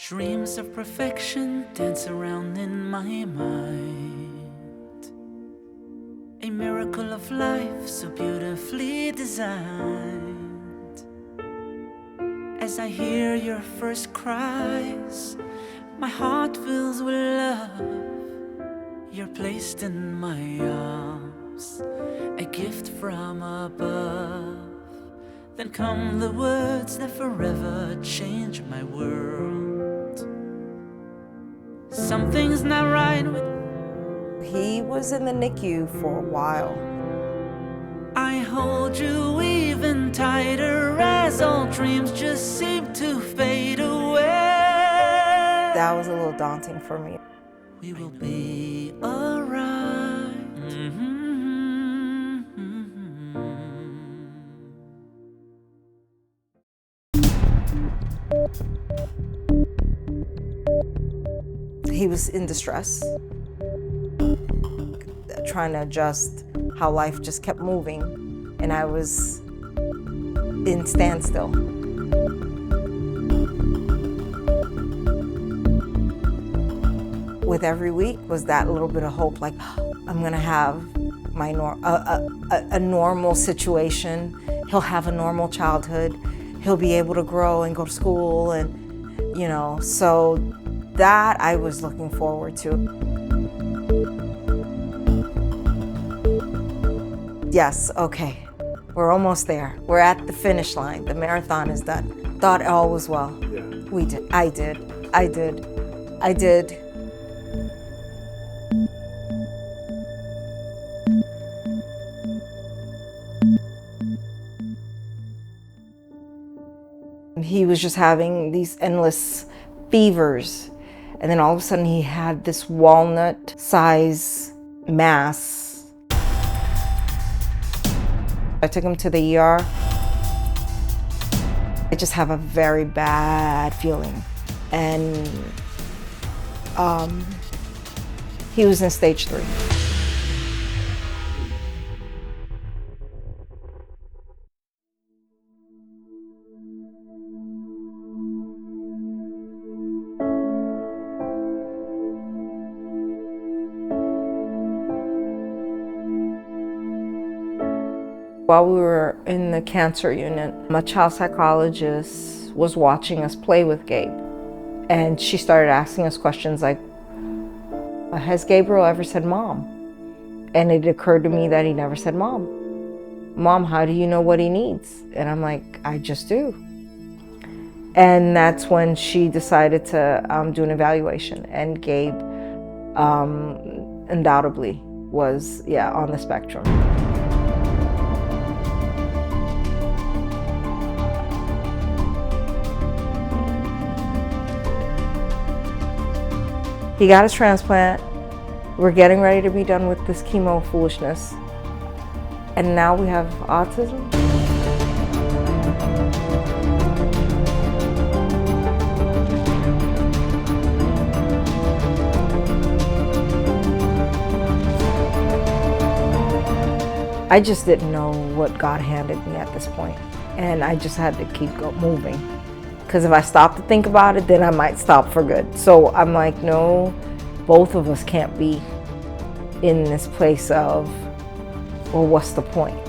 Dreams of perfection dance around in my mind. A miracle of life so beautifully designed. As I hear your first cries, my heart fills with love. You're placed in my arms, a gift from above. Then come the words that forever change my world. Something's not right with... He was in the NICU for a while. I hold you even tighter as all dreams just seem to fade away. That was a little daunting for me. We will be alright. He was in distress, trying to adjust how life just kept moving, and I was in standstill. With every week was that little bit of hope, like I'm gonna have my a normal situation. He'll have a normal childhood. He'll be able to grow and go to school, and so that I was looking forward to. Yes, okay, we're almost there. We're at the finish line. The marathon is done. Thought all was well. Yeah. We did. I did. He was just having these endless fevers. And then all of a sudden he had this walnut size mass. I took him to the ER. I just have a very bad feeling. And he was in stage 3. While we were in the cancer unit, my child psychologist was watching us play with Gabe. And she started asking us questions like, has Gabriel ever said mom? And it occurred to me that he never said mom. Mom, how do you know what he needs? And I'm like, I just do. And that's when she decided to do an evaluation. And Gabe undoubtedly was, on the spectrum. He got his transplant. We're getting ready to be done with this chemo foolishness. And now we have autism. I just didn't know what God handed me at this point. And I just had to keep moving. Because if I stop to think about it, then I might stop for good. So I'm like, no, both of us can't be in this place of, well, what's the point?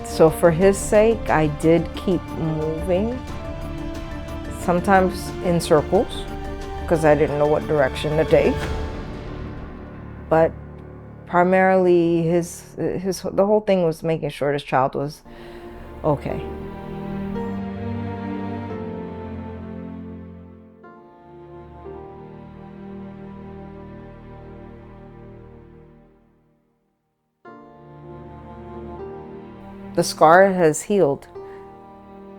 So for his sake, I did keep moving, sometimes in circles, because I didn't know what direction to take. But primarily, the whole thing was making sure his child was okay. The scar has healed,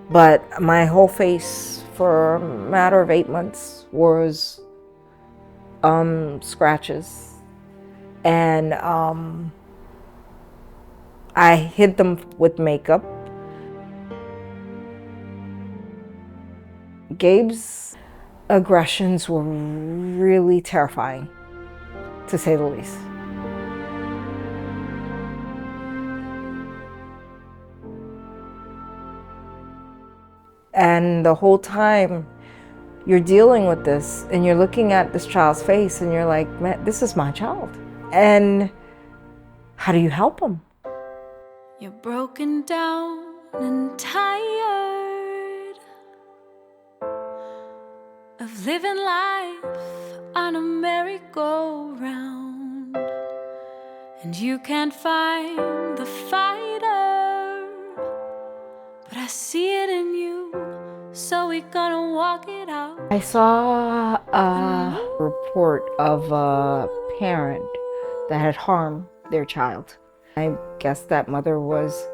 but my whole face for a matter of 8 months was scratches. And I hid them with makeup. Gabe's aggressions were really terrifying, to say the least. And the whole time, you're dealing with this and you're looking at this child's face and you're like, man, this is my child. And how do you help them? You're broken down and tired of living life on a merry-go-round, and you can't find the fighter, but I see it in you, so we're gonna walk it out. I saw a report of a parent that had harmed their child. I guess that mother was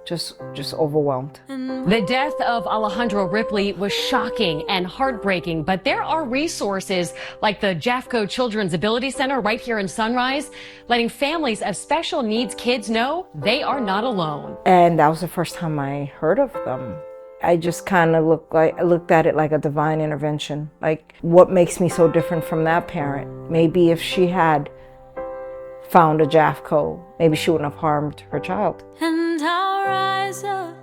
just overwhelmed. The death of Alejandro Ripley was shocking and heartbreaking, but there are resources like the Jeffco Children's Ability Center right here in Sunrise, letting families of special needs kids know they are not alone. And that was the first time I heard of them. I just kind of looked at it like a divine intervention. Like, what makes me so different from that parent? Maybe if she had found a Jeffco, maybe she wouldn't have harmed her child. And I'll rise up,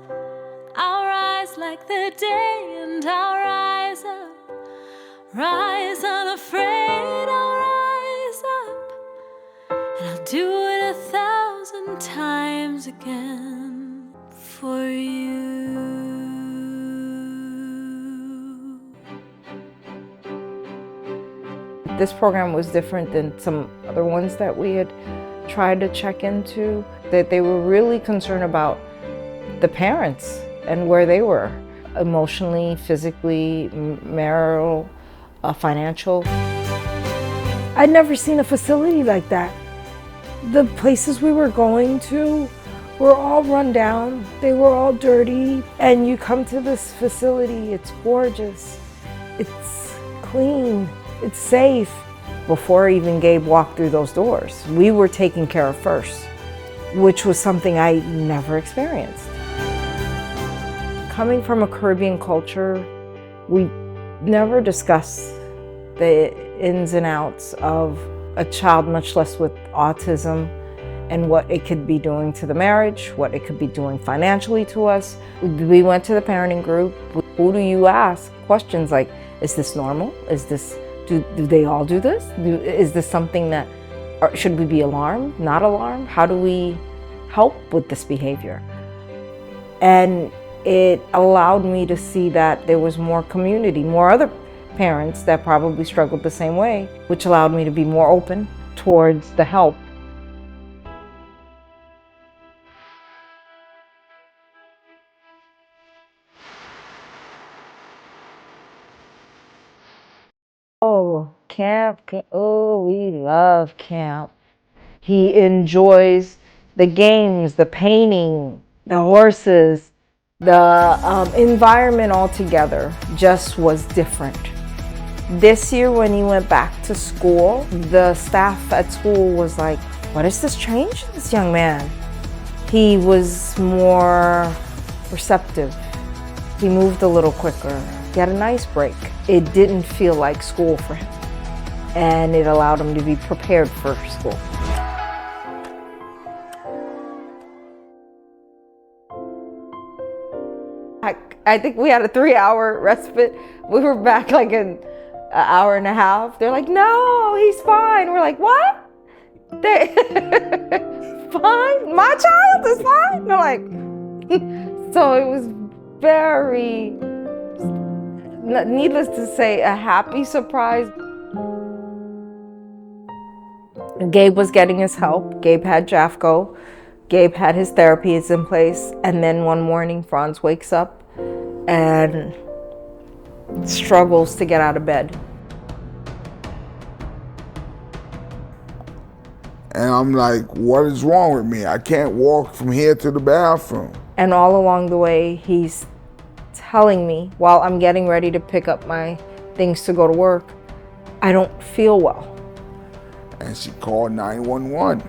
I'll rise like the day, and I'll rise up, rise unafraid, I'll rise up, and I'll do it 1,000 times again for you. This program was different than some other ones that we had tried to check into, that they were really concerned about the parents and where they were emotionally, physically, marital, financial. I'd never seen a facility like that. The places we were going to were all run down. They were all dirty. And you come to this facility, it's gorgeous. It's clean. It's safe. Before even Gabe walked through those doors, we were taken care of first, which was something I never experienced. Coming from a Caribbean culture, we never discussed the ins and outs of a child, much less with autism, and what it could be doing to the marriage, what it could be doing financially to us. We went to the parenting group. Who do you ask questions like, is this normal? Is this Do they all do this? Is this something that, should we be alarmed, not alarmed? How do we help with this behavior? And it allowed me to see that there was more community, more other parents that probably struggled the same way, which allowed me to be more open towards the help. Oh, camp. Oh, we love camp. He enjoys the games, the painting, the horses, the environment altogether just was different. This year when he went back to school, the staff at school was like, what is this change in this young man? He was more receptive. He moved a little quicker. He had a nice break. It didn't feel like school for him, and it allowed him to be prepared for school. I think we had a 3-hour respite. We were back like an hour and a half. They're like, no, he's fine. We're like, what? Fine? My child is fine? They're like, so it was very, needless to say, a happy surprise. Gabe was getting his help. Gabe had Jeffco. Gabe had his therapies in place. And then one morning, Franz wakes up and struggles to get out of bed. And I'm like, what is wrong with me? I can't walk from here to the bathroom. And all along the way, he's telling me, while I'm getting ready to pick up my things to go to work, I don't feel well. And she called 911.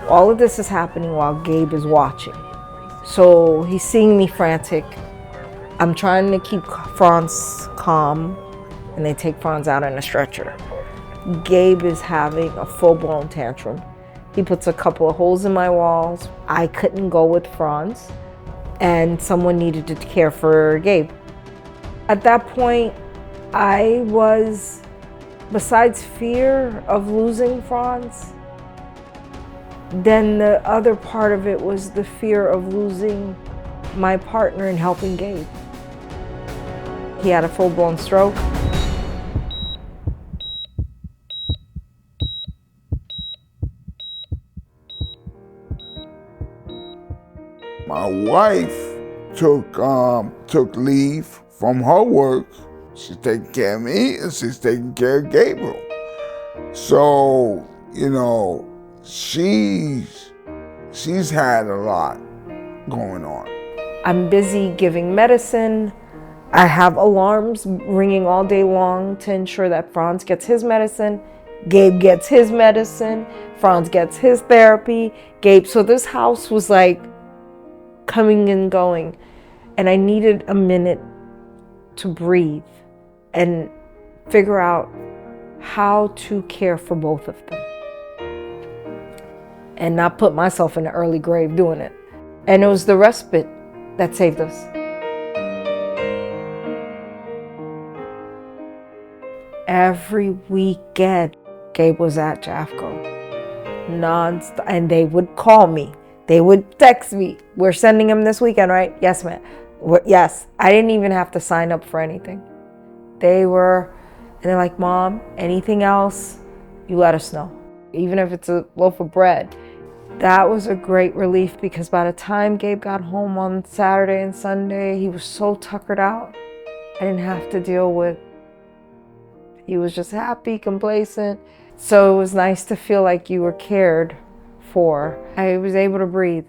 All of this is happening while Gabe is watching. So he's seeing me frantic. I'm trying to keep Franz calm, and they take Franz out in a stretcher. Gabe is having a full-blown tantrum. He puts a couple of holes in my walls. I couldn't go with Franz. and someone needed to care for Gabe. At that point, I was, besides fear of losing Franz, then the other part of it was the fear of losing my partner in helping Gabe. He had a full-blown stroke. My wife took leave from her work. She's taking care of me and she's taking care of Gabriel. So, you know, she's had a lot going on. I'm busy giving medicine. I have alarms ringing all day long to ensure that Franz gets his medicine, Gabe gets his medicine, Franz gets his therapy, Gabe. So this house was like coming and going, and I needed a minute to breathe and figure out how to care for both of them and not put myself in an early grave doing it. And it was the respite that saved us. Every weekend, Gabe was at Jafco, non-stop, and they would call me. They would text me, "We're sending him this weekend, right?" "Yes, ma'am." Yes. I didn't even have to sign up for anything. And they're like, "Mom, anything else, you let us know. Even if it's a loaf of bread." That was a great relief, because by the time Gabe got home on Saturday and Sunday, he was so tuckered out. I didn't have to deal with, he was just happy, complacent. So it was nice to feel like you were cared for. I was able to breathe.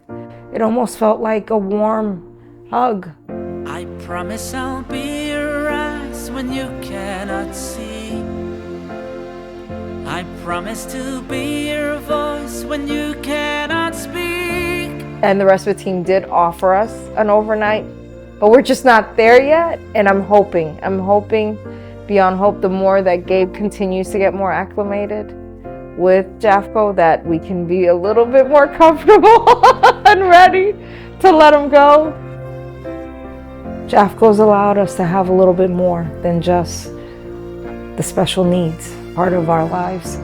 It almost felt like a warm hug. I promise I'll be your eyes when you cannot see. I promise to be your voice when you cannot speak. And the respite team did offer us an overnight, but we're just not there yet. And I'm hoping beyond hope, the more that Gabe continues to get more acclimated with Jafco, that we can be a little bit more comfortable and ready to let him go. Jafco's allowed us to have a little bit more than just the special needs part of our lives,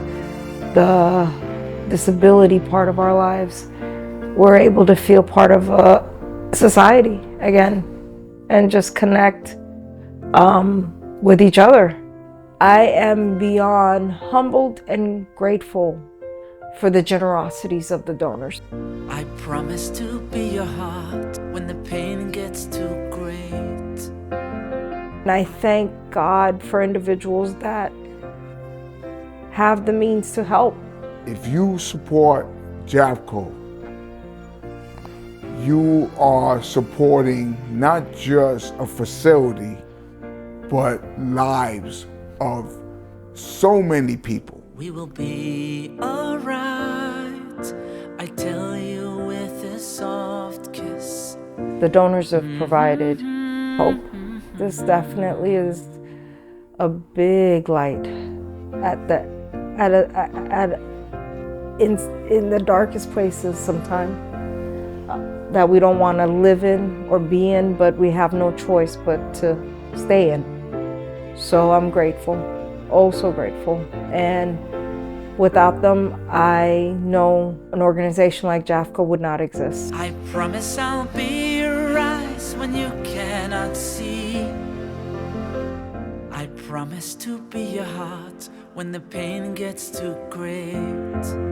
the disability part of our lives. We're able to feel part of a society again and just connect with each other. I am beyond humbled and grateful for the generosities of the donors. I promise to be your heart when the pain gets too great. And I thank God for individuals that have the means to help. If you support Jafco, you are supporting not just a facility, but lives of so many people. We will be alright, I tell you with a soft kiss. The donors have provided hope. This definitely is a big light in the darkest places sometimes that we don't want to live in or be in, but we have no choice but to stay in. So I'm grateful, oh so grateful. And without them, I know an organization like Jafco would not exist. I promise I'll be your eyes when you cannot see. I promise to be your heart when the pain gets too great.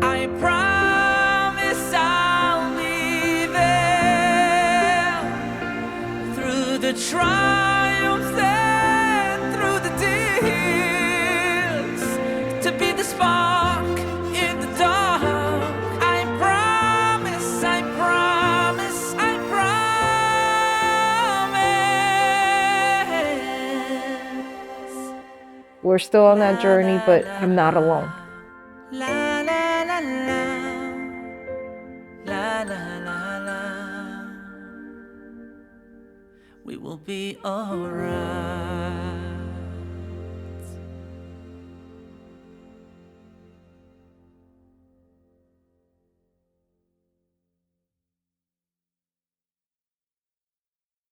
I promise I'll be there through the triumphs and through the tears, to be the spark in the dark. I promise, I promise, I promise. We're still on that journey, but I'm not alone. La la la la, la la la la. We will be alright.